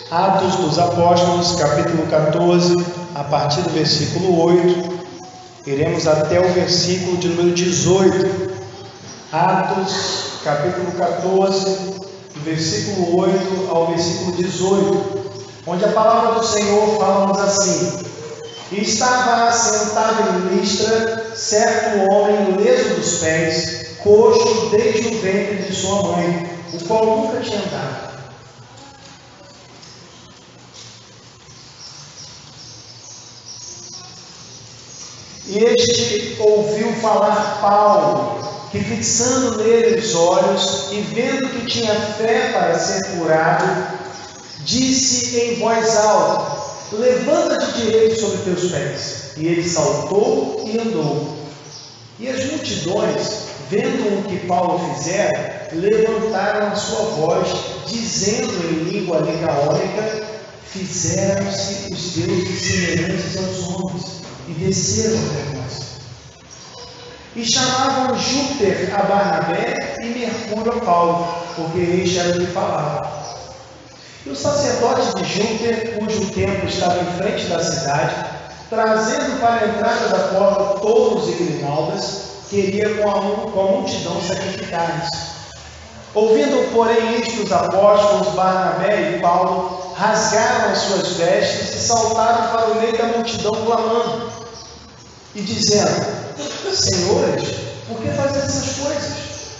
Atos dos Apóstolos, capítulo 14, a partir do versículo 8, iremos até o versículo de número 18. Atos, capítulo 14, do versículo 8 ao versículo 18, onde a palavra do Senhor fala-nos assim: E estava assentado em Listra certo homem leso dos pés, coxo desde o ventre de sua mãe, o qual nunca tinha andado. E este ouviu falar Paulo, que fixando nele os olhos e vendo que tinha fé para ser curado, disse em voz alta: Levanta-te direito sobre teus pés. E ele saltou e andou. E as multidões, vendo o que Paulo fizera, levantaram a sua voz, dizendo em língua licaônica: Fizeram-se os deuses semelhantes aos homens, e desceram até nós. E chamavam Júpiter a Barnabé e Mercúrio a Paulo, porque este era o que falava. E o sacerdote de Júpiter, cujo templo estava em frente da cidade, trazendo para a entrada da porta touros e grinaldas, queria com a multidão sacrificar-lhes. Ouvindo, porém, isto, os apóstolos Barnabé e Paulo rasgaram as suas vestes e saltaram para o meio da multidão, clamando e dizendo: Senhores, por que fazem essas coisas?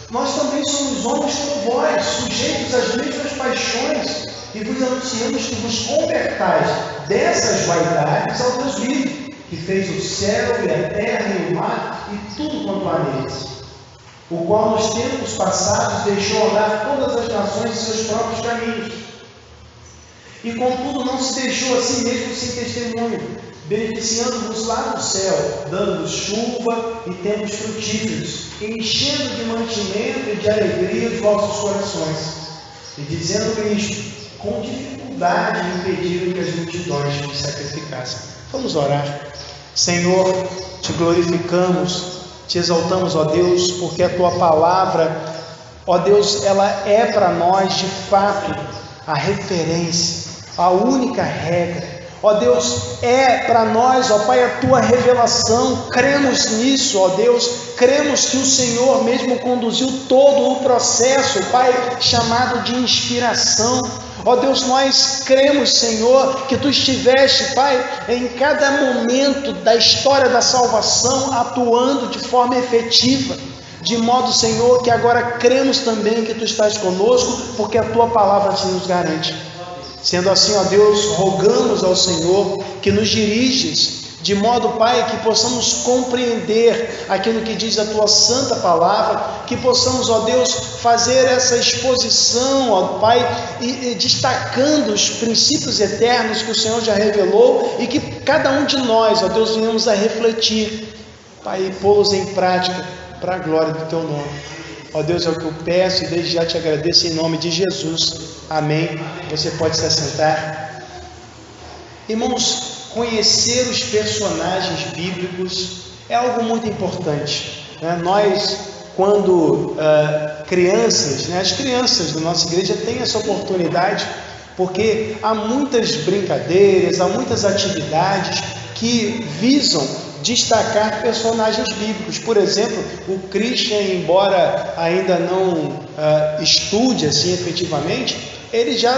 Nós também somos homens como vós, sujeitos às mesmas paixões, e vos anunciamos que vos convertais dessas vaidades ao Deus vivo, que fez o céu e a terra e o mar e tudo quanto há neles, o qual nos tempos passados deixou andar todas as nações em seus próprios caminhos. E contudo não se deixou a si mesmo sem testemunho, beneficiando-vos lá no céu, dando-vos chuva e tempos frutíferos, enchendo de mantimento e de alegria os vossos corações. E dizendo isto, com dificuldade impediram que as multidões se sacrificassem. Vamos orar. Senhor, te glorificamos, te exaltamos, ó Deus, porque a tua palavra, ó Deus, ela é para nós de fato a referência, a única regra. Ó Deus, é para nós, ó Pai, a tua revelação. Cremos nisso, ó Deus, cremos que o Senhor mesmo conduziu todo o processo, Pai, chamado de inspiração. Ó Deus, nós cremos, Senhor, que Tu estiveste, Pai, em cada momento da história da salvação, atuando de forma efetiva, de modo, Senhor, que agora cremos também que Tu estás conosco, porque a Tua palavra assim nos garante. Sendo assim, ó Deus, rogamos ao Senhor que nos diriges, de modo, Pai, que possamos compreender aquilo que diz a Tua santa palavra, que possamos, ó Deus, fazer essa exposição, ó Pai, e destacando os princípios eternos que o Senhor já revelou e que cada um de nós, ó Deus, venhamos a refletir, Pai, e pô-los em prática para a glória do Teu nome. Ó Deus, é o que eu peço e desde já te agradeço em nome de Jesus. Amém. Você pode se assentar. Irmãos, conhecer os personagens bíblicos é algo muito importante, né? Nós, quando crianças, né, as crianças da nossa igreja têm essa oportunidade, porque há muitas brincadeiras, há muitas atividades que visam destacar personagens bíblicos. Por exemplo, o Christian, embora ainda não estude assim efetivamente, ele já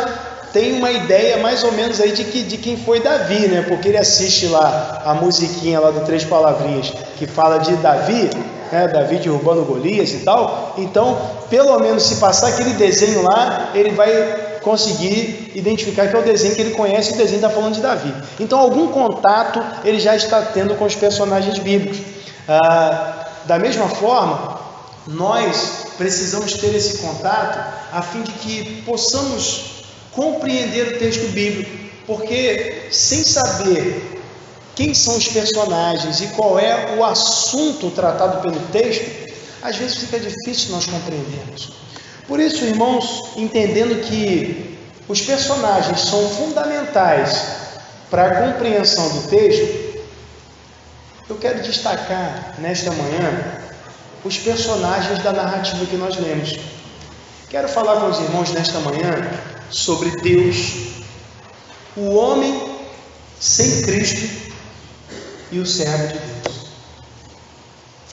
tem uma ideia mais ou menos aí de quem foi Davi, né? Porque ele assiste lá a musiquinha lá do Três Palavrinhas, que fala de Davi, né? Davi derrubando Golias e tal. Então, pelo menos se passar aquele desenho lá, ele vai conseguir identificar que é o desenho que ele conhece, e o desenho está falando de Davi. Então, algum contato ele já está tendo com os personagens bíblicos. Da mesma forma, nós precisamos ter esse contato a fim de que possamos compreender o texto bíblico, porque sem saber quem são os personagens e qual é o assunto tratado pelo texto, às vezes fica difícil nós compreendermos. Por isso, irmãos, entendendo que os personagens são fundamentais para a compreensão do texto, eu quero destacar nesta manhã os personagens da narrativa que nós lemos. Quero falar com os irmãos nesta manhã sobre Deus o homem sem Cristo e o servo de Deus.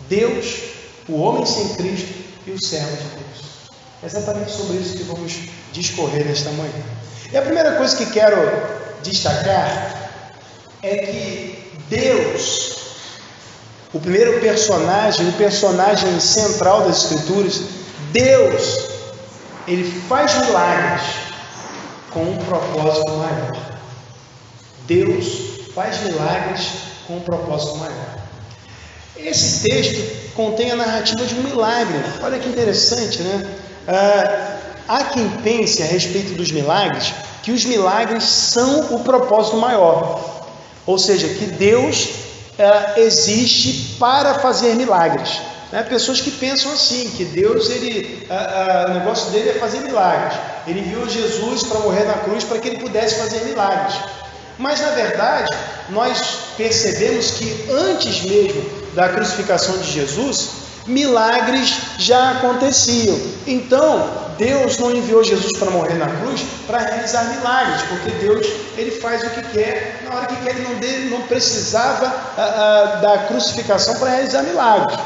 Deus, o homem sem Cristo e o servo de Deus. É exatamente sobre isso que vamos discorrer nesta manhã. E a primeira coisa que quero destacar é que Deus, o primeiro personagem, o personagem central das Escrituras, Deus, ele faz milagres com um propósito maior. Deus faz milagres com um propósito maior. Esse texto contém a narrativa de um milagre. Olha que interessante, né? Há quem pense a respeito dos milagres que os milagres são o propósito maior. Ou seja, que Deus existe para fazer milagres. Pessoas que pensam assim, que Deus, o negócio dele é fazer milagres. Ele enviou Jesus para morrer na cruz para que ele pudesse fazer milagres. Mas, na verdade, nós percebemos que antes mesmo da crucificação de Jesus, milagres já aconteciam. Então, Deus não enviou Jesus para morrer na cruz para realizar milagres, porque Deus, ele faz o que quer, na hora que quer. Ele não precisava da crucificação para realizar milagres.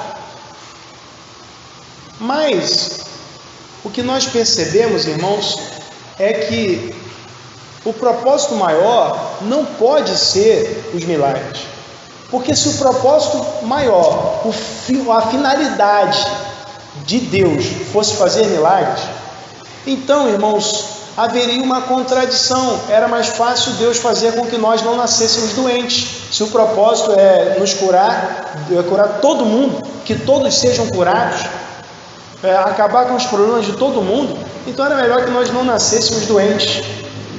Mas o que nós percebemos, irmãos, é que o propósito maior não pode ser os milagres. Porque se o propósito maior, a finalidade de Deus fosse fazer milagres, então, irmãos, haveria uma contradição. Era mais fácil Deus fazer com que nós não nascêssemos doentes. Se o propósito é nos curar, curar todo mundo, que todos sejam curados, acabar com os problemas de todo mundo, então era melhor que nós não nascêssemos doentes,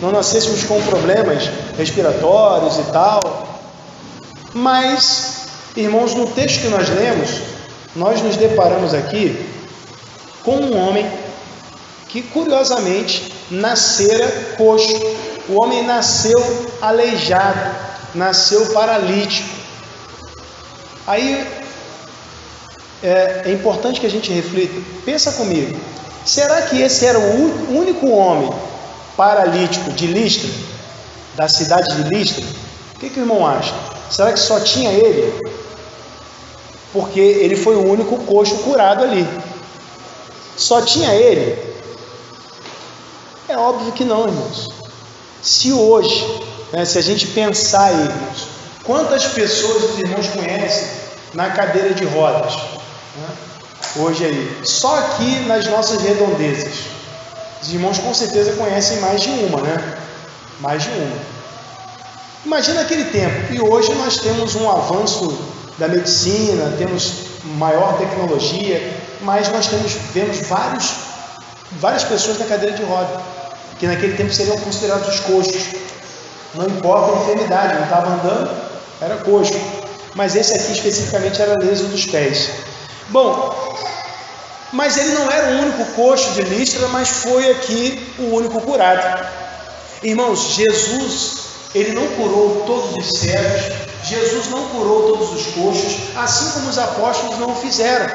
não nascêssemos com problemas respiratórios e tal. Mas, irmãos, no texto que nós lemos, nós nos deparamos aqui com um homem que, curiosamente, nascera coxo. O homem nasceu aleijado, nasceu paralítico. Aí é importante que a gente reflita. Pensa comigo, será que esse era o único homem paralítico de Listra, da cidade de Listra? O que o irmão acha? Será que só tinha ele? Porque ele foi o único coxo curado ali. Só tinha ele? É óbvio que não, irmãos. Se hoje, se a gente pensar aí, irmãos, quantas pessoas os irmãos conhecem na cadeira de rodas? Hoje aí, só aqui nas nossas redondezas. Os irmãos com certeza conhecem mais de uma, né? Mais de uma. Imagina aquele tempo, e hoje nós temos um avanço da medicina, temos maior tecnologia, mas nós vemos várias pessoas na cadeira de roda, que naquele tempo seriam considerados os coxos. Não importa a enfermidade, não estava andando, era coxo. Mas esse aqui especificamente era leso dos pés. Bom, mas ele não era o único coxo de Listra, mas foi aqui o único curado. Irmãos, Jesus, ele não curou todos os cegos, Jesus não curou todos os coxos, assim como os apóstolos não o fizeram.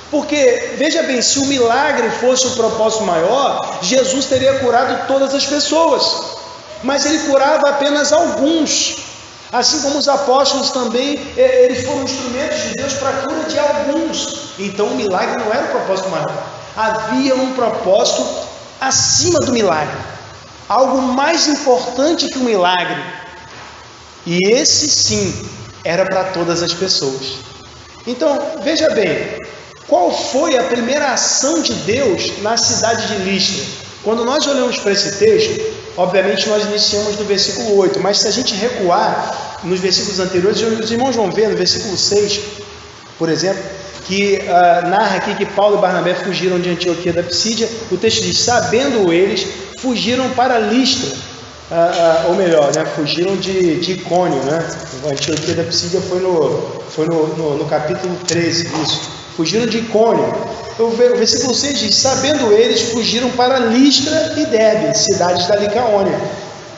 Porque, veja bem, se o milagre fosse o propósito maior, Jesus teria curado todas as pessoas, mas ele curava apenas alguns. Assim como os apóstolos também, eles foram instrumentos de Deus para a cura de alguns. Então o milagre não era o propósito maior, havia um propósito acima do milagre, algo mais importante que o milagre, e esse sim era para todas as pessoas. Então veja bem, qual foi a primeira ação de Deus na cidade de Listra? Quando nós olhamos para esse texto, obviamente nós iniciamos no versículo 8, mas se a gente recuar nos versículos anteriores, os irmãos vão ver no versículo 6, por exemplo, que narra aqui que Paulo e Barnabé fugiram de Antioquia da Psídia. O texto diz: sabendo eles, fugiram para Listra, ou melhor, fugiram de Icônio, Antioquia da Psídia foi no capítulo 13, isso, fugiram de Icônio. O versículo 6 diz: sabendo eles, fugiram para Listra e Derbe, cidades da Licaônia,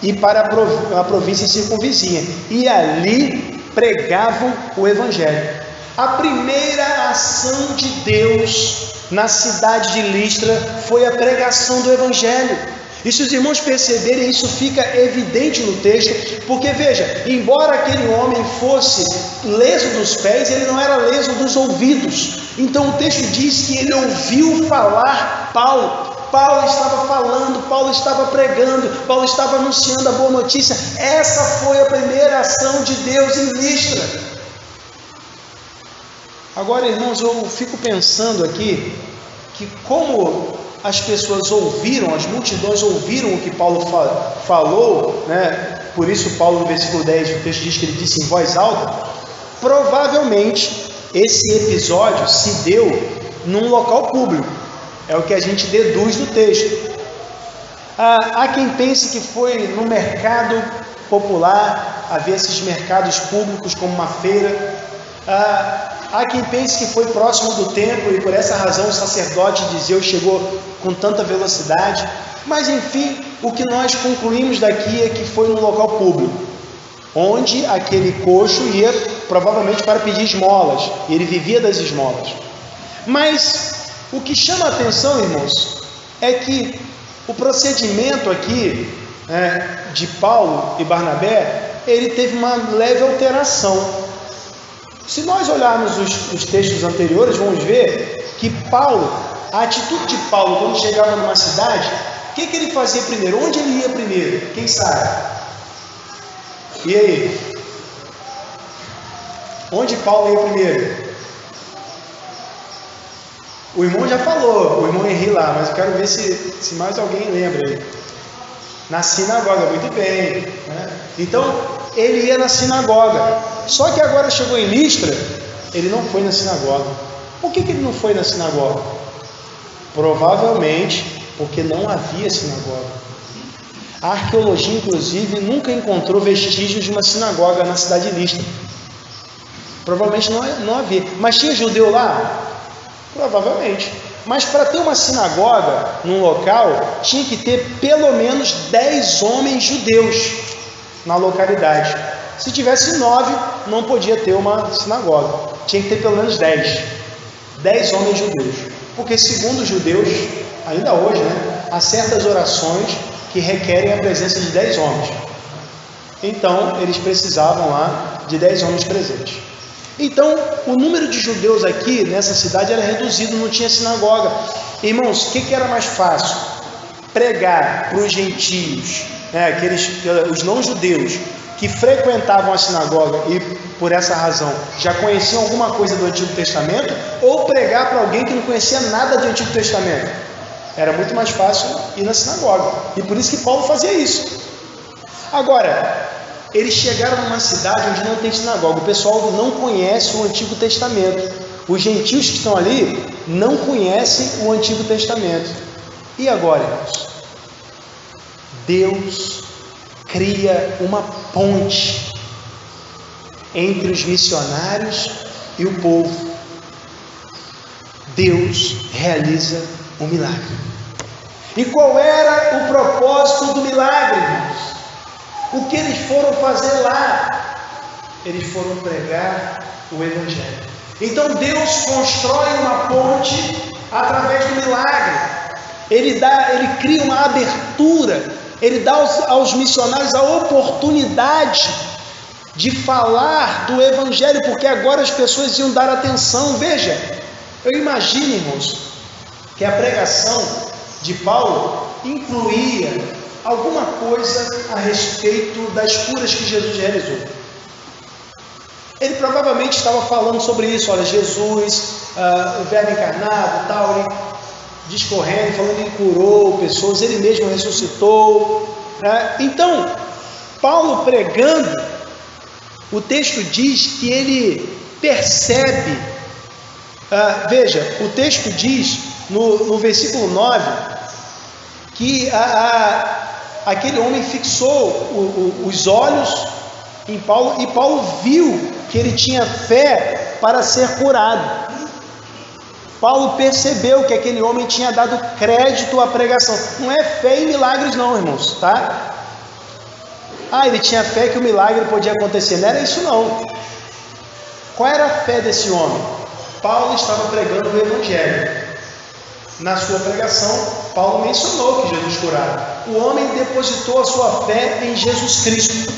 e para a província circunvizinha, e ali pregavam o Evangelho. A primeira ação de Deus na cidade de Listra foi a pregação do Evangelho. E se os irmãos perceberem, isso fica evidente no texto, porque veja, embora aquele homem fosse leso dos pés, ele não era leso dos ouvidos. Então o texto diz que ele ouviu falar Paulo. Paulo estava falando, Paulo estava pregando, Paulo estava anunciando a boa notícia. Essa foi a primeira ação de Deus em Listra. Agora, irmãos, eu fico pensando aqui que como as pessoas ouviram, as multidões ouviram o que Paulo falou, né? Por isso Paulo no versículo 10, o texto diz que ele disse em voz alta. Provavelmente esse episódio se deu num local público, é o que a gente deduz do texto. Há quem pense que foi no mercado popular, havia esses mercados públicos como uma feira. Há quem pense que foi próximo do templo e por essa razão o sacerdote de Zeus chegou com tanta velocidade. Mas enfim, o que nós concluímos daqui é que foi no local público, onde aquele coxo ia provavelmente para pedir esmolas, e ele vivia das esmolas. Mas o que chama a atenção, irmãos, é que o procedimento aqui de Paulo e Barnabé, ele teve uma leve alteração. Se nós olharmos os textos anteriores, vamos ver que Paulo, a atitude de Paulo quando chegava numa cidade, o que ele fazia primeiro? Onde ele ia primeiro? Quem sabe? E aí? Onde Paulo ia primeiro? O irmão já falou, o irmão Henri lá, mas eu quero ver se mais alguém lembra aí. Na sinagoga, muito bem, né? Então, ele ia na sinagoga. Só que agora chegou em Listra, ele não foi na sinagoga. Por que ele não foi na sinagoga? Provavelmente porque não havia sinagoga. A arqueologia, inclusive, nunca encontrou vestígios de uma sinagoga na cidade de Listra. Provavelmente não havia. Mas tinha judeu lá? Provavelmente. Mas para ter uma sinagoga num local, tinha que ter pelo menos 10 homens judeus na localidade. Se tivesse 9, não podia ter uma sinagoga. Tinha que ter pelo menos 10 homens judeus. Porque segundo os judeus, ainda hoje, né, há certas orações que requerem a presença de 10 homens. Então, eles precisavam lá de 10 homens presentes. Então, o número de judeus aqui nessa cidade era reduzido, não tinha sinagoga. Irmãos, o que era mais fácil? Pregar para os gentios, né, os não-judeus, que frequentavam a sinagoga e, por essa razão, já conheciam alguma coisa do Antigo Testamento, ou pregar para alguém que não conhecia nada do Antigo Testamento? Era muito mais fácil ir na sinagoga. E por isso que Paulo fazia isso. Agora, eles chegaram numa cidade onde não tem sinagoga. O pessoal não conhece o Antigo Testamento. Os gentios que estão ali não conhecem o Antigo Testamento. E agora, irmãos? Deus cria uma ponte entre os missionários e o povo. Deus realiza um milagre. E qual era o propósito do milagre, irmãos? O que eles foram fazer lá? Eles foram pregar o Evangelho. Então Deus constrói uma ponte através do milagre. Ele cria uma abertura. Ele dá aos missionários a oportunidade de falar do Evangelho, porque agora as pessoas iam dar atenção. Veja, eu imagino, irmãos, que a pregação de Paulo incluía alguma coisa a respeito das curas que Jesus realizou. Ele provavelmente estava falando sobre isso. Olha, Jesus, o Verbo encarnado, tal, ele discorrendo, falando que ele curou pessoas, ele mesmo ressuscitou. Então, Paulo pregando, o texto diz que ele percebe. Veja, o texto diz no versículo 9 que aquele homem fixou os olhos em Paulo, e Paulo viu que ele tinha fé para ser curado. Paulo percebeu que aquele homem tinha dado crédito à pregação. Não é fé em milagres não, irmãos, tá? Ele tinha fé que o milagre podia acontecer. Não era isso não. Qual era a fé desse homem? Paulo estava pregando o Evangelho. na sua pregação, Paulo mencionou que Jesus curava. O homem depositou a sua fé em Jesus Cristo.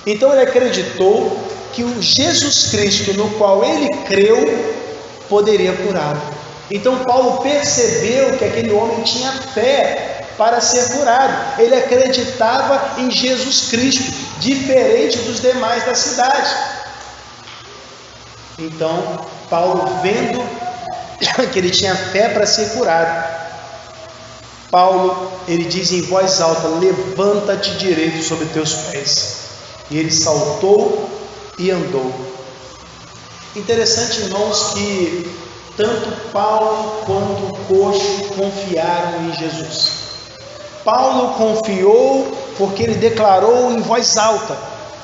Então ele acreditou que o Jesus Cristo no qual ele creu poderia curá-lo. Então Paulo percebeu que aquele homem tinha fé para ser curado. Ele acreditava em Jesus Cristo, diferente dos demais da cidade. Então Paulo, vendo que ele tinha fé para ser curado, Paulo, ele diz em voz alta: levanta-te direito sobre teus pés. E ele saltou e andou. Interessante, irmãos, que tanto Paulo quanto o coxo confiaram em Jesus. Paulo confiou porque ele declarou em voz alta.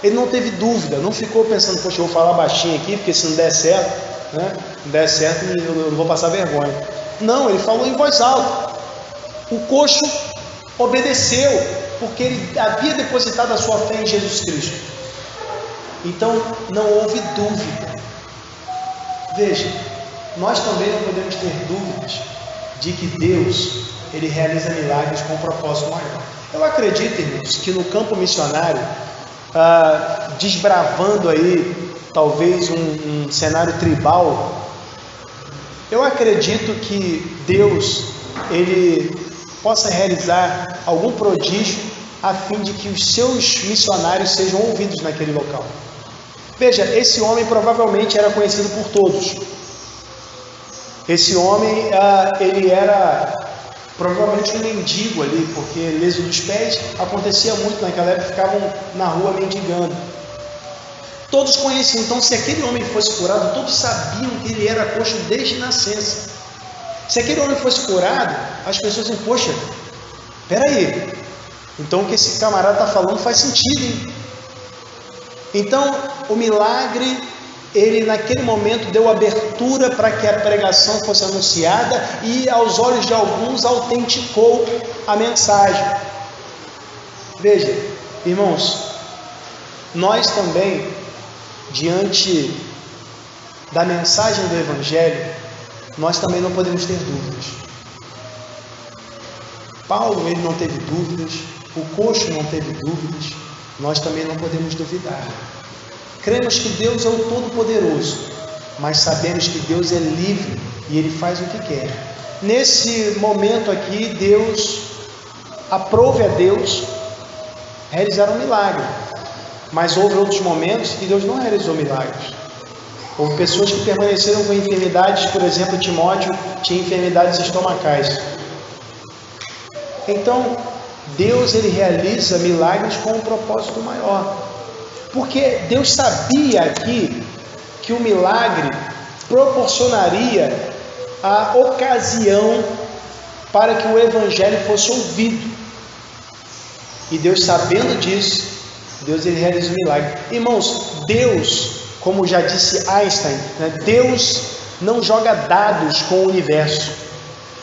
Ele não teve dúvida, não ficou pensando: poxa, eu vou falar baixinho aqui, porque se não der certo, não der certo, eu não vou passar vergonha. Não, ele falou em voz alta. O coxo obedeceu, porque ele havia depositado a sua fé em Jesus Cristo. Então não houve dúvida. Veja, nós também não podemos ter dúvidas de que Deus, ele realiza milagres com um propósito maior. Eu acredito, irmãos, que no campo missionário, desbravando aí talvez um cenário tribal, eu acredito que Deus, ele possa realizar algum prodígio a fim de que os seus missionários sejam ouvidos naquele local. Veja, esse homem provavelmente era conhecido por todos. Esse homem, ele era provavelmente um mendigo ali, porque leso dos pés acontecia muito naquela época, ficavam na rua mendigando. Todos conheciam. Então, se aquele homem fosse curado, todos sabiam que ele era coxo desde nascença. Se aquele homem fosse curado, as pessoas diziam: poxa, peraí, então o que esse camarada está falando faz sentido, hein? Então, o milagre, ele naquele momento deu abertura para que a pregação fosse anunciada e aos olhos de alguns autenticou a mensagem. Veja, irmãos, nós também, diante da mensagem do Evangelho, nós também não podemos ter dúvidas. Paulo, ele não teve dúvidas, o coxo não teve dúvidas, nós também não podemos duvidar. Cremos que Deus é o Todo-Poderoso, mas sabemos que Deus é livre e Ele faz o que quer. Nesse momento aqui, aprove a Deus realizar um milagre, mas houve outros momentos que Deus não realizou milagres. Houve pessoas que permaneceram com enfermidades, por exemplo, Timóteo tinha enfermidades estomacais. Então, Deus, ele realiza milagres com um propósito maior. Porque Deus sabia aqui que o milagre proporcionaria a ocasião para que o Evangelho fosse ouvido. E Deus, sabendo disso, Deus, ele realiza o milagre. Irmãos, Deus, como já disse Einstein, Deus não joga dados com o universo.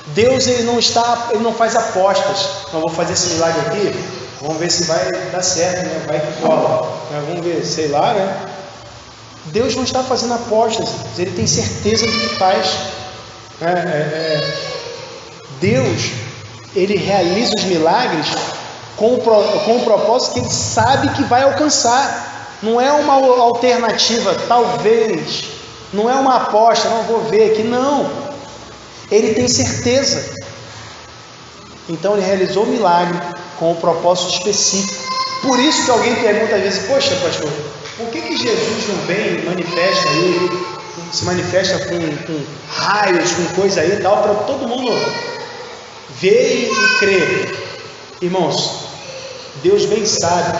Deus, ele não faz apostas. Então, vou fazer esse milagre aqui, vamos ver se vai dar certo, né? Vai que cola, vamos ver, sei lá, né? Deus não está fazendo apostas, ele tem certeza do que faz. Deus, ele realiza os milagres com o propósito que ele sabe que vai alcançar. Não é uma alternativa, talvez, não é uma aposta, não vou ver aqui, não. Ele tem certeza. Então ele realizou o milagre com um propósito específico. Por isso que alguém pergunta às vezes: poxa, pastor, por que Jesus não vem, se manifesta com raios, com coisa aí e tal, para todo mundo ver e crer? Irmãos, Deus bem sabe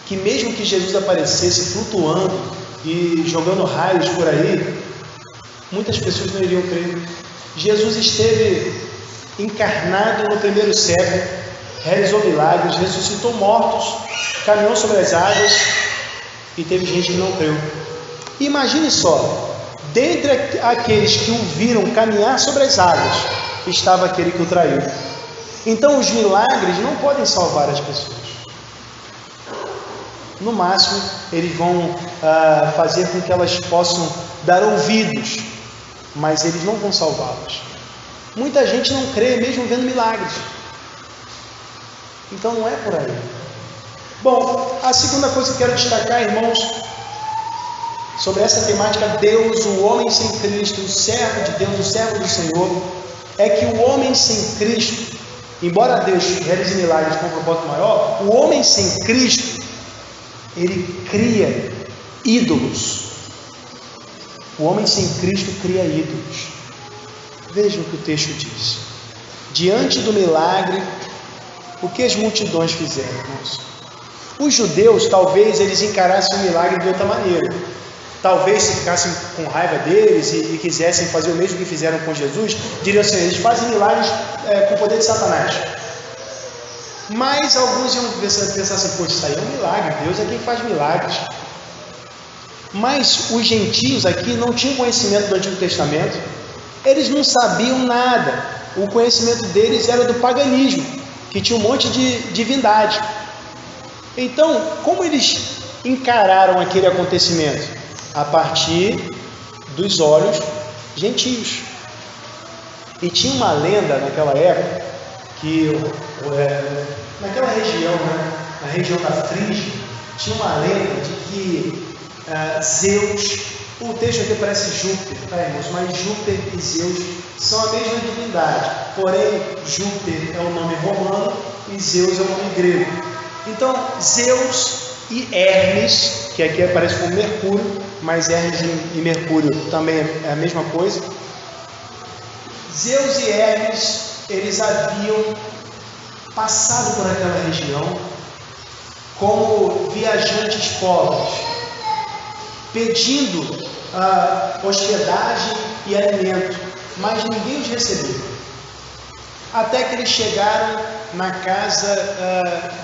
que mesmo que Jesus aparecesse flutuando e jogando raios por aí, muitas pessoas não iriam crer. Jesus esteve encarnado no primeiro século, realizou milagres, ressuscitou mortos, caminhou sobre as águas e teve gente que não creu. Imagine só, dentre aqueles que o viram caminhar sobre as águas, estava aquele que o traiu. Então os milagres não podem salvar as pessoas. No máximo, eles vão fazer com que elas possam dar ouvidos, mas eles não vão salvá-las. Muita gente não crê, mesmo vendo milagres. Então não é por aí. Bom, a segunda coisa que eu quero destacar, irmãos, sobre essa temática, Deus, o homem sem Cristo, o servo de Deus, o servo do Senhor, é que o homem sem Cristo, embora Deus realize milagres com um propósito maior, o homem sem Cristo, ele cria ídolos. O homem sem Cristo cria ídolos. Vejam o que o texto diz. Diante do milagre, o que as multidões fizeram, irmãos? Os judeus, talvez, eles encarassem o milagre de outra maneira. Talvez, se ficassem com raiva deles e quisessem fazer o mesmo que fizeram com Jesus, diriam assim: eles fazem milagres com o poder de Satanás. Mas alguns iam pensar assim: poxa, isso aí é um milagre, Deus é quem faz milagres. Mas os gentios aqui não tinham conhecimento do Antigo Testamento, eles não sabiam nada. O conhecimento deles era do paganismo, que tinha um monte de divindade. Então, como eles encararam aquele acontecimento? A partir dos olhos gentios. E tinha uma lenda naquela época, que naquela região, na região da Frígia, tinha uma lenda de que Zeus, o texto aqui parece Júpiter, tá, irmãos? Mas Júpiter e Zeus são a mesma divindade, porém Júpiter é o nome romano e Zeus é o nome grego. Então Zeus e Hermes, que aqui aparece como Mercúrio, mas Hermes e Mercúrio também é a mesma coisa. Zeus e Hermes, eles haviam passado por aquela região como viajantes pobres, pedindo hospedagem e alimento, mas ninguém os recebeu. Até que eles chegaram na casa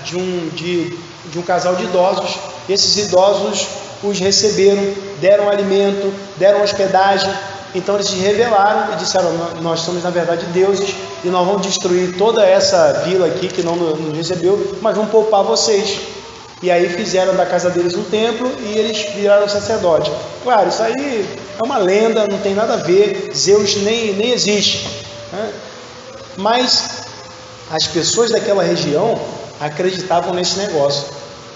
de um casal de idosos. Esses idosos os receberam, deram alimento, deram hospedagem. Então eles se revelaram e disseram: nós somos na verdade deuses e nós vamos destruir toda essa vila aqui que não nos recebeu, mas vamos poupar vocês. E aí fizeram da casa deles um templo e eles viraram sacerdote. Claro, isso aí é uma lenda, não tem nada a ver, Zeus nem existe, né? Mas as pessoas daquela região acreditavam nesse negócio.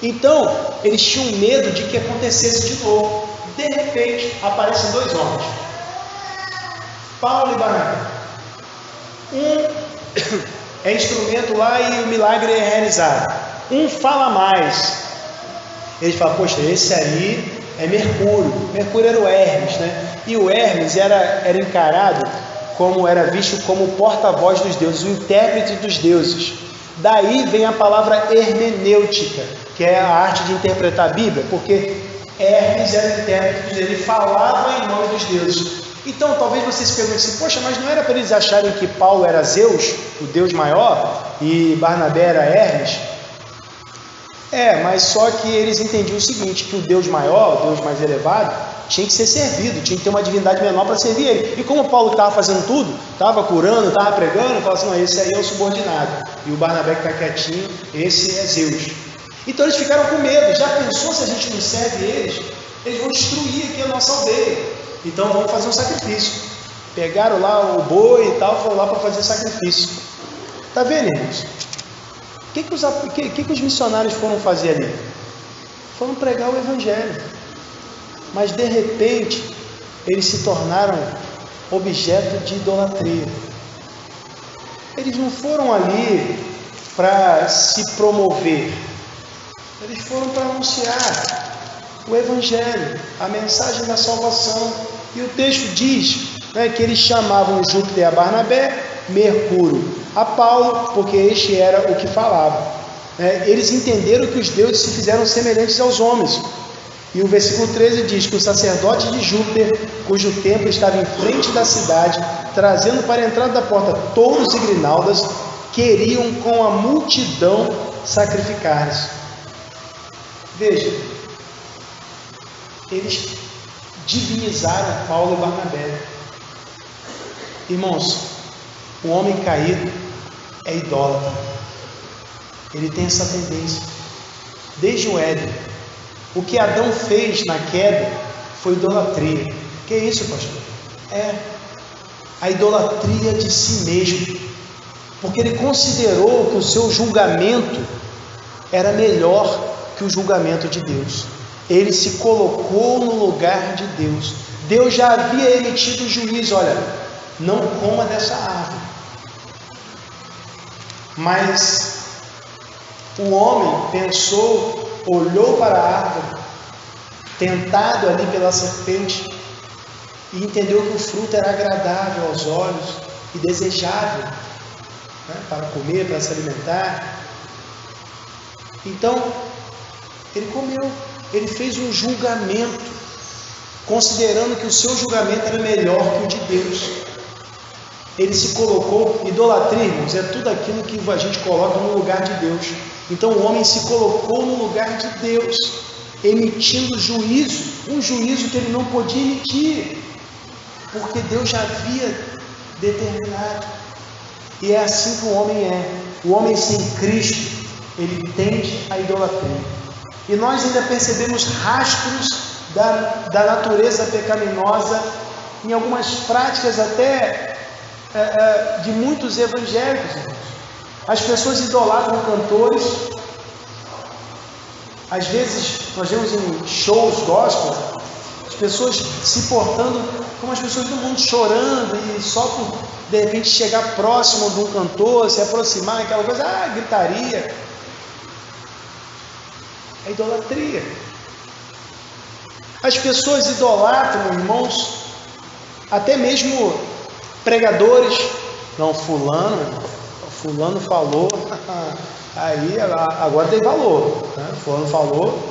Então eles tinham medo de que acontecesse de novo. De repente aparecem dois homens, Paulo e Barnabé. Um é instrumento lá e o milagre é realizado. Um fala mais. Eles falam: poxa, esse aí é Mercúrio. Mercúrio era o Hermes, né? E o Hermes era encarado era visto como o porta-voz dos deuses, o intérprete dos deuses. Daí vem a palavra hermenêutica, que é a arte de interpretar a Bíblia, porque Hermes era o intérprete dos deuses, ele falava em nome dos deuses. Então talvez você se pergunte assim: poxa, mas não era para eles acharem que Paulo era Zeus, o Deus maior, e Barnabé era Hermes? Mas só que eles entendiam o seguinte, que o Deus maior, o Deus mais elevado, tinha que ser servido, tinha que ter uma divindade menor para servir ele. E como Paulo estava fazendo tudo, estava curando, estava pregando, falava assim: não, esse aí é o subordinado. E o Barnabé que está quietinho, esse é Zeus. Então eles ficaram com medo. Já pensou se a gente não serve eles? Eles vão destruir aqui a nossa aldeia. Então vamos fazer um sacrifício. Pegaram lá o boi e tal, foram lá para fazer sacrifício. Está vendo, irmãos? O que os missionários foram fazer ali? Foram pregar o Evangelho. Mas de repente, eles se tornaram objeto de idolatria. Eles não foram ali para se promover. Eles foram para anunciar o Evangelho, a mensagem da salvação. E o texto diz, né, que eles chamavam Júpiter a Barnabé, Mercúrio a Paulo, porque este era o que falava. Eles entenderam que os deuses se fizeram semelhantes aos homens. E o versículo 13 diz que o sacerdote de Júpiter, cujo templo estava em frente da cidade, trazendo para a entrada da porta touros e grinaldas, queriam com a multidão sacrificar-se. Veja, eles divinizaram Paulo e Barnabé. Irmãos, o homem caído é idólatra. Ele tem essa tendência. Desde o Éden. O que Adão fez na queda foi idolatria. Que é isso, pastor? a idolatria de si mesmo, porque ele considerou que o seu julgamento era melhor que o julgamento de Deus. Ele se colocou no lugar de Deus. Deus já havia emitido o juízo: olha, não coma dessa árvore. Mas o homem pensou, olhou para a árvore, tentado ali pela serpente, e entendeu que o fruto era agradável aos olhos e desejável, né, para comer, para se alimentar. Então, ele comeu, ele fez um julgamento, considerando que o seu julgamento era melhor que o de Deus. Ele se colocou, idolatria, irmãos, é tudo aquilo que a gente coloca no lugar de Deus. Então o homem se colocou no lugar de Deus, emitindo juízo, um juízo que ele não podia emitir, porque Deus já havia determinado. E é assim que o homem é. O homem sem Cristo, ele tende à idolatria. E nós ainda percebemos rastros da natureza pecaminosa em algumas práticas até de muitos evangélicos, irmãos. As pessoas idolatram cantores. Às vezes nós vemos em shows gospel as pessoas se portando como as pessoas do mundo, chorando, e só por de repente chegar próximo de um cantor, se aproximar, aquela coisa, gritaria. É idolatria. As pessoas idolatram, irmãos, até mesmo pregadores. Não, fulano falou, aí agora tem valor, né? Fulano falou.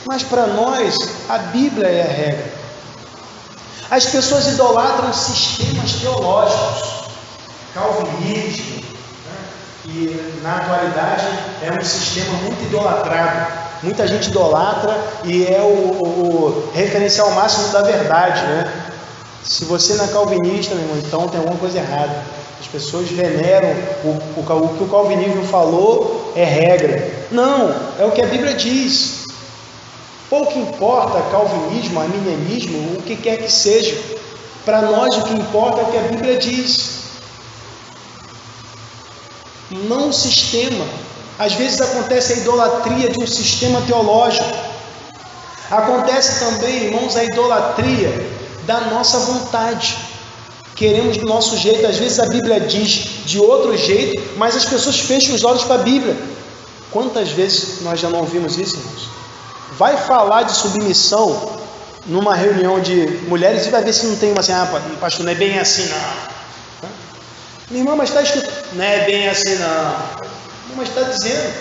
Mas para nós a Bíblia é a regra. As pessoas idolatram sistemas teológicos, calvinismo, né? E na atualidade é um sistema muito idolatrado. Muita gente idolatra e é o referencial máximo da verdade, né? Se você não é calvinista, meu irmão, então tem alguma coisa errada. As pessoas veneram o que o calvinismo falou é regra. Não, é o que a Bíblia diz. Pouco importa calvinismo, arminianismo, o que quer que seja. Para nós o que importa é o que a Bíblia diz. Não o sistema. Às vezes acontece a idolatria de um sistema teológico. Acontece também, irmãos, a idolatria da nossa vontade. Queremos do nosso jeito. Às vezes a Bíblia diz de outro jeito, mas as pessoas fecham os olhos para a Bíblia. Quantas vezes nós já não ouvimos isso, irmãos? Vai falar de submissão numa reunião de mulheres e vai ver se não tem uma assim: pastor, não é bem assim não. Minha irmã, mas está escrito, não é bem assim não. Mas está dizendo.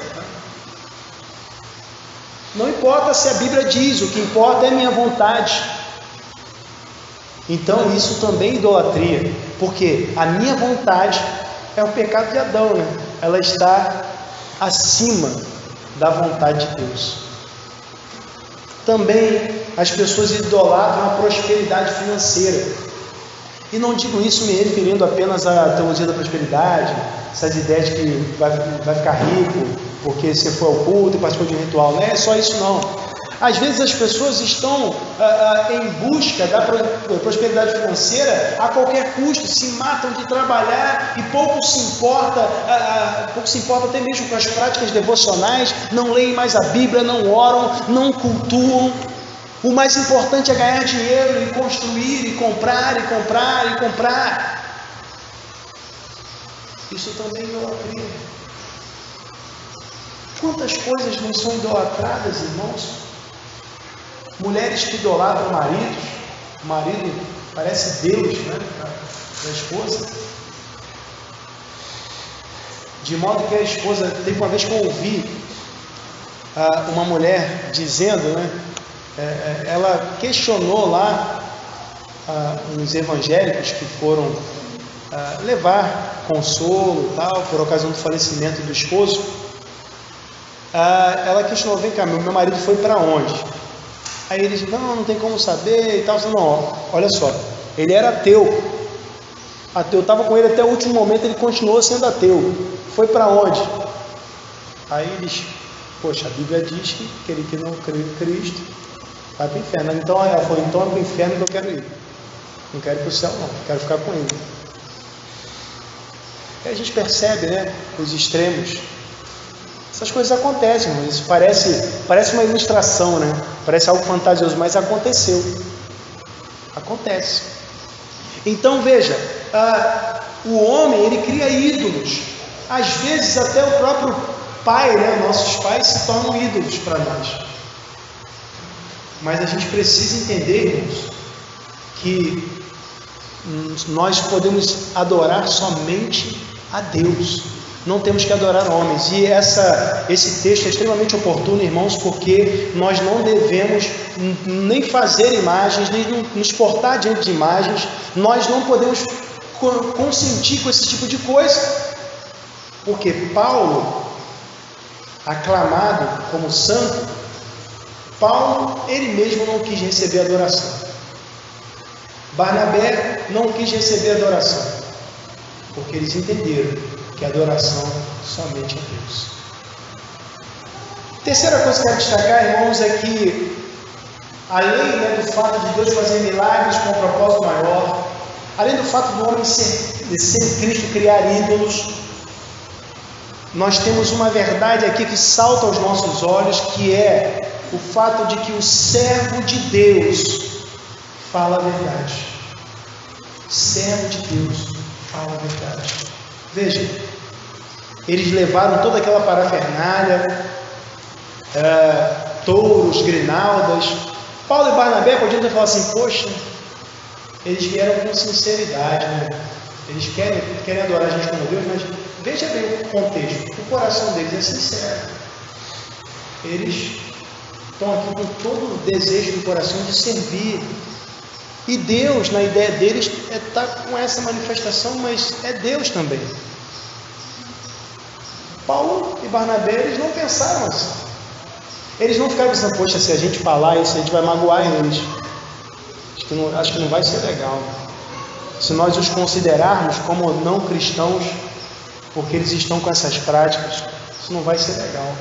Não importa se a Bíblia diz, o que importa é a minha vontade. Então isso também é idolatria, porque a minha vontade é o pecado de Adão, né? Ela está acima da vontade de Deus. Também as pessoas idolatram a prosperidade financeira. E não digo isso me referindo apenas à teologia da prosperidade, essas ideias de que vai ficar rico porque você foi ao culto e participou de um ritual. Não é só isso não. Às vezes as pessoas estão em busca da prosperidade financeira a qualquer custo, se matam de trabalhar e pouco se importa até mesmo com as práticas devocionais, não leem mais a Bíblia, não oram, não cultuam. O mais importante é ganhar dinheiro e construir e comprar. Isso também é idolatria. Quantas coisas não são idolatradas, irmãos? Mulheres que idolatram maridos, o marido parece Deus, né, da esposa, de modo que a esposa, teve uma vez que eu ouvi uma mulher dizendo, né, ela questionou lá uns evangélicos que foram levar consolo e tal, por ocasião do falecimento do esposo. Ela questionou: vem cá, meu marido foi para onde? Aí eles: não tem como saber e tal. Não, olha só, ele era ateu, estava com ele até o último momento, ele continuou sendo ateu. Foi para onde? Aí eles: poxa, a Bíblia diz que aquele que não crê em Cristo vai para o inferno. Então ela falou: então é para o inferno que eu quero ir. Não quero ir para o céu, não. Quero ficar com ele. E a gente percebe, né, os extremos. Essas coisas acontecem, mas isso parece uma ilustração, né? Parece algo fantasioso, mas aconteceu. Acontece. Então, veja, o homem, ele cria ídolos. Às vezes, até o próprio pai, né? Nossos pais se tornam ídolos para nós. Mas a gente precisa entender, irmãos, que nós podemos adorar somente a Deus. Não temos que adorar homens. E esse texto é extremamente oportuno, irmãos, porque nós não devemos nem fazer imagens, nem nos portar diante de imagens. Nós não podemos consentir com esse tipo de coisa. Porque Paulo, aclamado como santo, Paulo, ele mesmo não quis receber adoração. Barnabé não quis receber adoração, porque eles entenderam que a adoração somente a Deus. Terceira coisa que eu quero destacar, irmãos, é que além, né, do fato de Deus fazer milagres com um propósito maior, além do fato do homem ser Cristo, criar ídolos, nós temos uma verdade aqui que salta aos nossos olhos, que é o fato de que o servo de Deus fala a verdade. O servo de Deus fala a verdade. Veja, eles levaram toda aquela parafernália, touros, grinaldas. Paulo e Barnabé podiam ter falado assim: poxa, eles vieram com sinceridade, né? Eles querem adorar a gente como Deus, mas veja bem o contexto. O coração deles é sincero. Eles estão aqui com todo o desejo do coração de servir. E Deus, na ideia deles, está com essa manifestação, mas é Deus também. Paulo e Barnabé, eles não pensaram assim. Eles não ficaram pensando: poxa, se a gente falar isso, a gente vai magoar eles. Acho que não vai ser legal. Se nós os considerarmos como não cristãos, porque eles estão com essas práticas, isso não vai ser legal.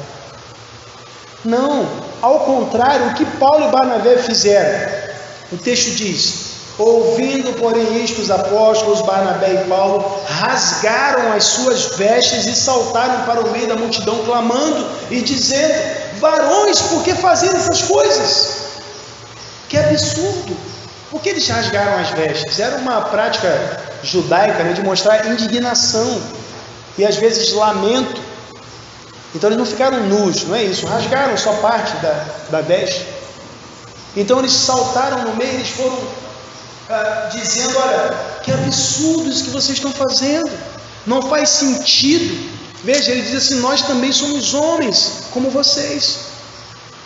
Não, ao contrário, o que Paulo e Barnabé fizeram? O texto diz: ouvindo, porém, isto, os apóstolos Barnabé e Paulo rasgaram as suas vestes e saltaram para o meio da multidão, clamando e dizendo: varões, por que fazer essas coisas? Que absurdo! Por que eles rasgaram as vestes? Era uma prática judaica, né, de mostrar indignação e às vezes lamento. Então eles não ficaram nus, não é isso? Rasgaram só parte da veste. Então eles saltaram no meio, eles foram dizendo: olha, que absurdo isso que vocês estão fazendo, não faz sentido. Veja, ele diz assim: nós também somos homens como vocês,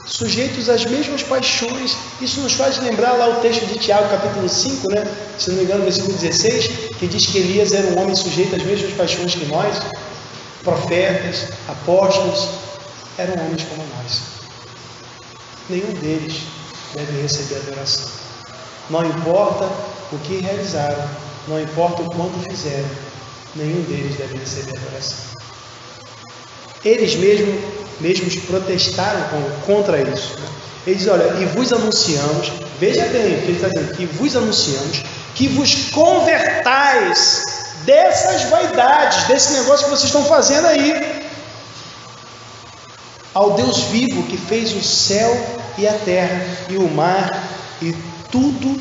sujeitos às mesmas paixões. Isso nos faz lembrar lá o texto de Tiago, capítulo 5, né? Se não me engano, versículo 16, que diz que Elias era um homem sujeito às mesmas paixões que nós. Profetas, apóstolos, eram homens como nós. Nenhum deles deve receber adoração. Não importa o que realizaram, não importa o quanto fizeram, nenhum deles deve receber adoração. Eles mesmos protestaram contra isso. Eles dizem: olha, e vos anunciamos, veja bem o que ele está dizendo, que vos anunciamos que vos convertais dessas vaidades, desse negócio que vocês estão fazendo aí, ao Deus vivo que fez o céu e a terra e o mar e tudo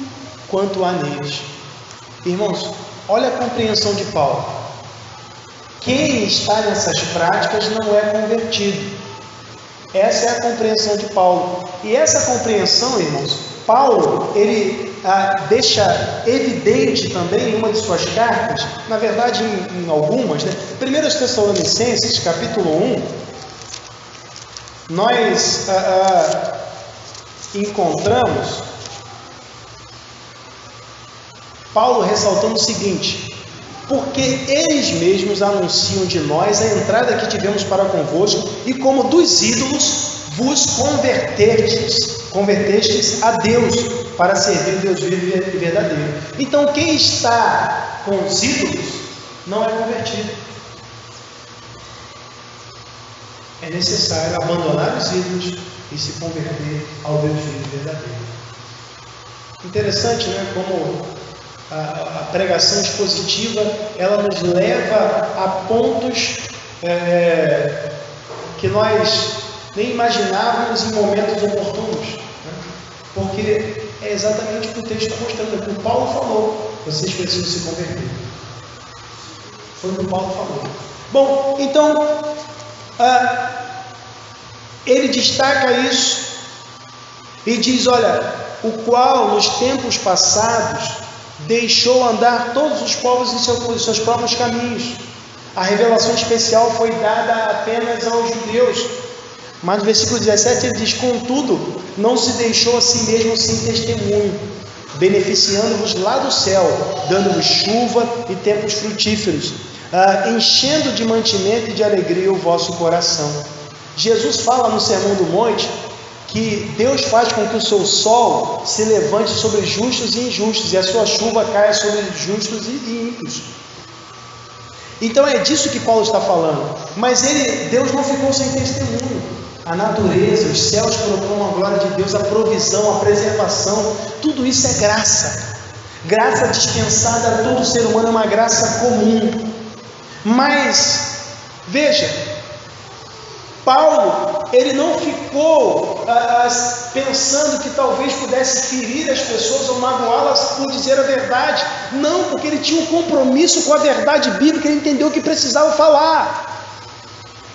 quanto há neles. Irmãos, olha a compreensão de Paulo. Quem está nessas práticas não é convertido. Essa é a compreensão de Paulo. E essa compreensão, irmãos, Paulo, ele deixa evidente também em uma de suas cartas, na verdade em algumas, né? 1 Tessalonicenses, capítulo 1, nós encontramos Paulo ressaltando o seguinte: porque eles mesmos anunciam de nós a entrada que tivemos para convosco, e como dos ídolos vos convertestes a Deus, para servir o Deus vivo e verdadeiro. Então quem está com os ídolos não é convertido. É necessário abandonar os ídolos e se converter ao Deus vivo e verdadeiro. Interessante, né? Como a pregação expositiva, ela nos leva a pontos que nós nem imaginávamos em momentos oportunos, né? Porque é exatamente o que o texto está mostrando, é o que o Paulo falou: vocês precisam se converter. Foi o que o Paulo falou. Bom, então ele destaca isso e diz: olha, o qual nos tempos passados deixou andar todos os povos em seus próprios caminhos. A revelação especial foi dada apenas aos judeus. Mas no versículo 17 ele diz: contudo, não se deixou a si mesmo sem testemunho, beneficiando-vos lá do céu, dando-vos chuva e tempos frutíferos, enchendo de mantimento e de alegria o vosso coração. Jesus fala no Sermão do Monte que Deus faz com que o seu sol se levante sobre justos e injustos, e a sua chuva caia sobre justos e ímpios. Então é disso que Paulo está falando. Mas Deus não ficou sem testemunho. A natureza, os céus proclamam a glória de Deus, a provisão, a preservação, tudo isso é graça. Graça dispensada a todo ser humano, é uma graça comum. Mas, veja, Paulo, ele não ficou pensando que talvez pudesse ferir as pessoas ou magoá-las por dizer a verdade. Não, porque ele tinha um compromisso com a verdade bíblica, ele entendeu que precisava falar.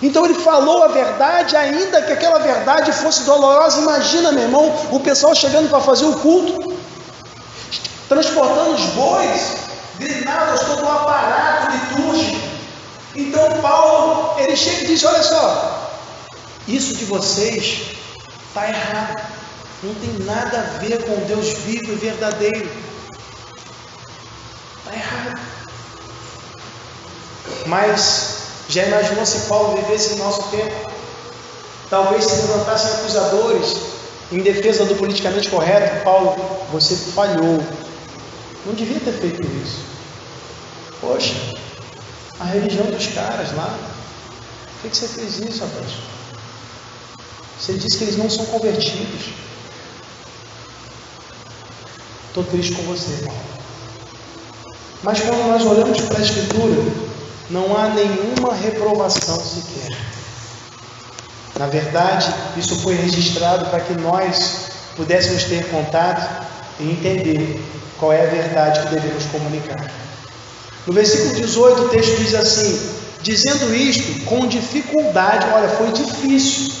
Então ele falou a verdade, ainda que aquela verdade fosse dolorosa. Imagina, meu irmão, o pessoal chegando para fazer o culto, transportando os bois, grinados, todo o aparato litúrgico. Então Paulo, ele chega e diz: olha só, isso de vocês está errado, não tem nada a ver com Deus vivo e verdadeiro, está errado. Mas já imaginou se Paulo vivesse no nosso tempo? Talvez se levantassem acusadores em defesa do politicamente correto: Paulo, você falhou, não devia ter feito isso. Poxa, a religião dos caras lá, por que você fez isso, rapaz? Você disse que eles não são convertidos. Estou triste com você, Paulo. Mas quando nós olhamos para a Escritura, não há nenhuma reprovação sequer. Na verdade, isso foi registrado para que nós pudéssemos ter contato e entender qual é a verdade que devemos comunicar. No versículo 18 o texto diz assim: dizendo isto com dificuldade, olha, foi difícil,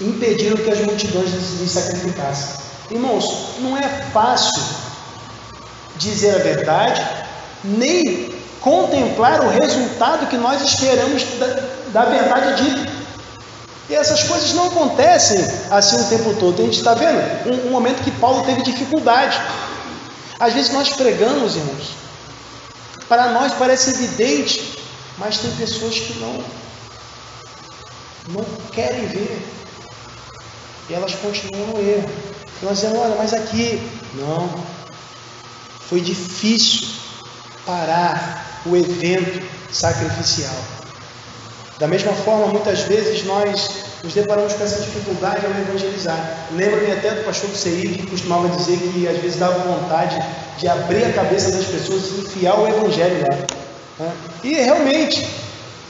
impediram que as multidões lhes sacrificassem. Irmãos, não é fácil dizer a verdade, nem contemplar o resultado que nós esperamos da verdade dita. E essas coisas não acontecem assim o tempo todo. A gente está vendo um momento que Paulo teve dificuldade. Às vezes nós pregamos, irmãos, para nós parece evidente, mas tem pessoas que não querem ver, e elas continuam no erro. E nós dizemos: olha, mas aqui não, foi difícil parar o evento sacrificial. Da mesma forma, muitas vezes nós nos deparamos com essa dificuldade ao evangelizar. Lembro-me até do pastor Seir, que costumava dizer que às vezes dava vontade de abrir a cabeça das pessoas e enfiar o evangelho lá. E realmente,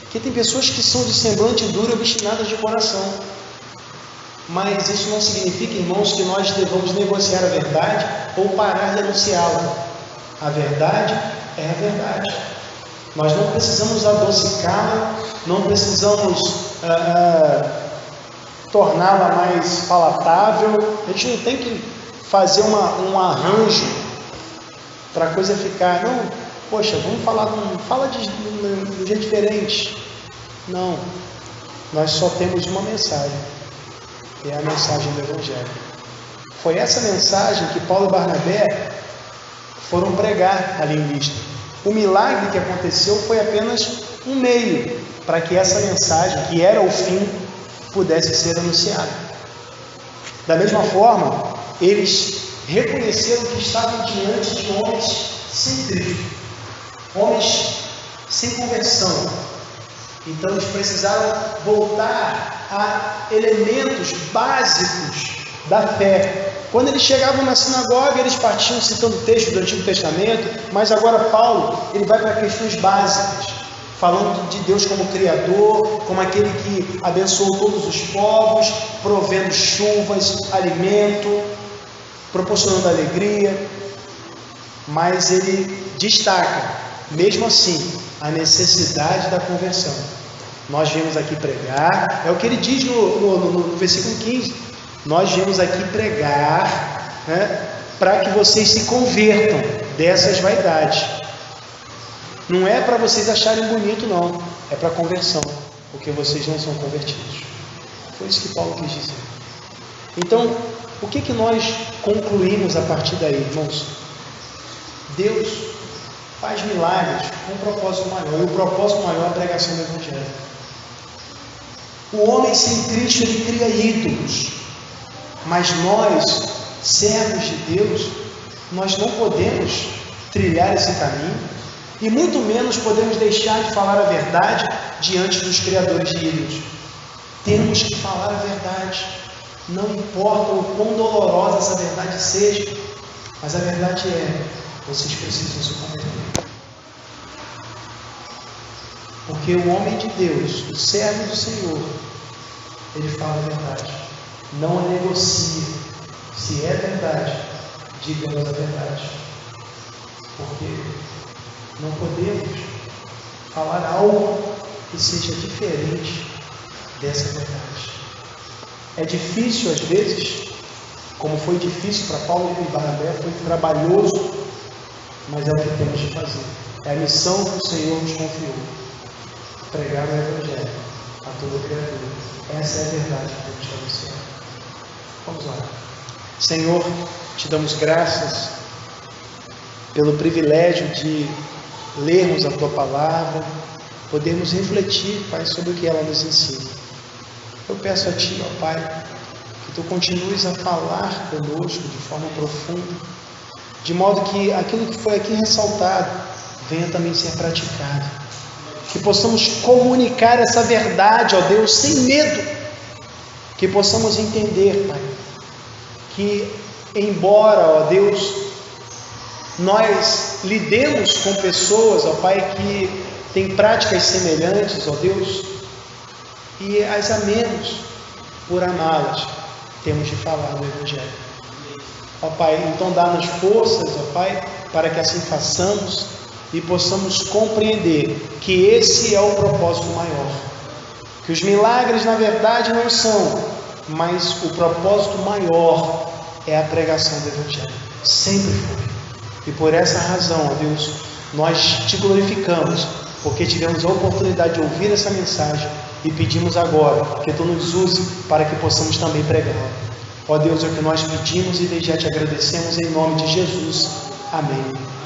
porque tem pessoas que são de semblante duro e obstinadas de coração. Mas isso não significa, irmãos, que nós devamos negociar a verdade ou parar de anunciá-la. A verdade é a verdade. Nós não precisamos adocicá-la, não precisamos torná-la mais palatável. A gente não tem que fazer um arranjo para a coisa ficar: não, poxa, vamos falar, fala de um jeito diferente. Não, nós só temos uma mensagem, que é a mensagem do Evangelho. Foi essa mensagem que Paulo e Barnabé foram pregar ali em Listra. O milagre que aconteceu foi apenas um meio para que essa mensagem, que era o fim, pudesse ser anunciada. Da mesma forma, eles reconheceram que estavam diante de homens sem Cristo, homens sem conversão. Então eles precisaram voltar a elementos básicos da fé, Quando eles chegavam na sinagoga, eles partiam citando textos do Antigo Testamento, mas agora Paulo, ele vai para questões básicas, falando de Deus como Criador, como aquele que abençoou todos os povos, provendo chuvas, alimento, proporcionando alegria. Mas ele destaca, mesmo assim, a necessidade da conversão. Nós viemos aqui pregar, é o que ele diz no versículo 15, nós viemos aqui pregar, né, para que vocês se convertam dessas vaidades. Não é para vocês acharem bonito, não, é para conversão, porque vocês não são convertidos. Foi isso que Paulo quis dizer. Então, o que nós concluímos a partir daí, irmãos? Deus faz milagres com um propósito maior, e o propósito maior é a pregação do Evangelho. O homem sem Cristo, ele cria ídolos, mas nós, servos de Deus, nós não podemos trilhar esse caminho, e muito menos podemos deixar de falar a verdade diante dos criadores de ídolos. Temos que falar a verdade, não importa o quão dolorosa essa verdade seja, mas a verdade é, vocês precisam se converter. Porque o homem de Deus, o servo do Senhor, ele fala a verdade, não a negocia. Se é verdade, diga-nos a verdade, porque não podemos falar algo que seja diferente dessa verdade. É difícil às vezes, como foi difícil para Paulo e Barnabé, foi trabalhoso, mas é o que temos de fazer. É a missão que o Senhor nos confiou: pregar o Evangelho a toda criatura. Essa é a verdade que temos que anunciar. Vamos lá. Senhor, te damos graças pelo privilégio de lermos a Tua Palavra, podermos refletir, Pai, sobre o que ela nos ensina. Eu peço a Ti, ó Pai, que Tu continues a falar conosco de forma profunda, de modo que aquilo que foi aqui ressaltado venha também ser praticado. Que possamos comunicar essa verdade, ó Deus, sem medo. Que possamos entender, Pai, que embora, ó Deus, nós lidemos com pessoas, ó Pai, que têm práticas semelhantes, ó Deus, e as amemos por amá-las, temos de falar do Evangelho. Ó Pai, então dá-nos forças, ó Pai, para que assim façamos e possamos compreender que esse é o propósito maior. Que os milagres, na verdade, não são, mas o propósito maior é a pregação do Evangelho. Sempre foi. E por essa razão, ó Deus, nós te glorificamos, porque tivemos a oportunidade de ouvir essa mensagem e pedimos agora que Tu nos use para que possamos também pregar. Ó Deus, é o que nós pedimos e desde já te agradecemos em nome de Jesus. Amém.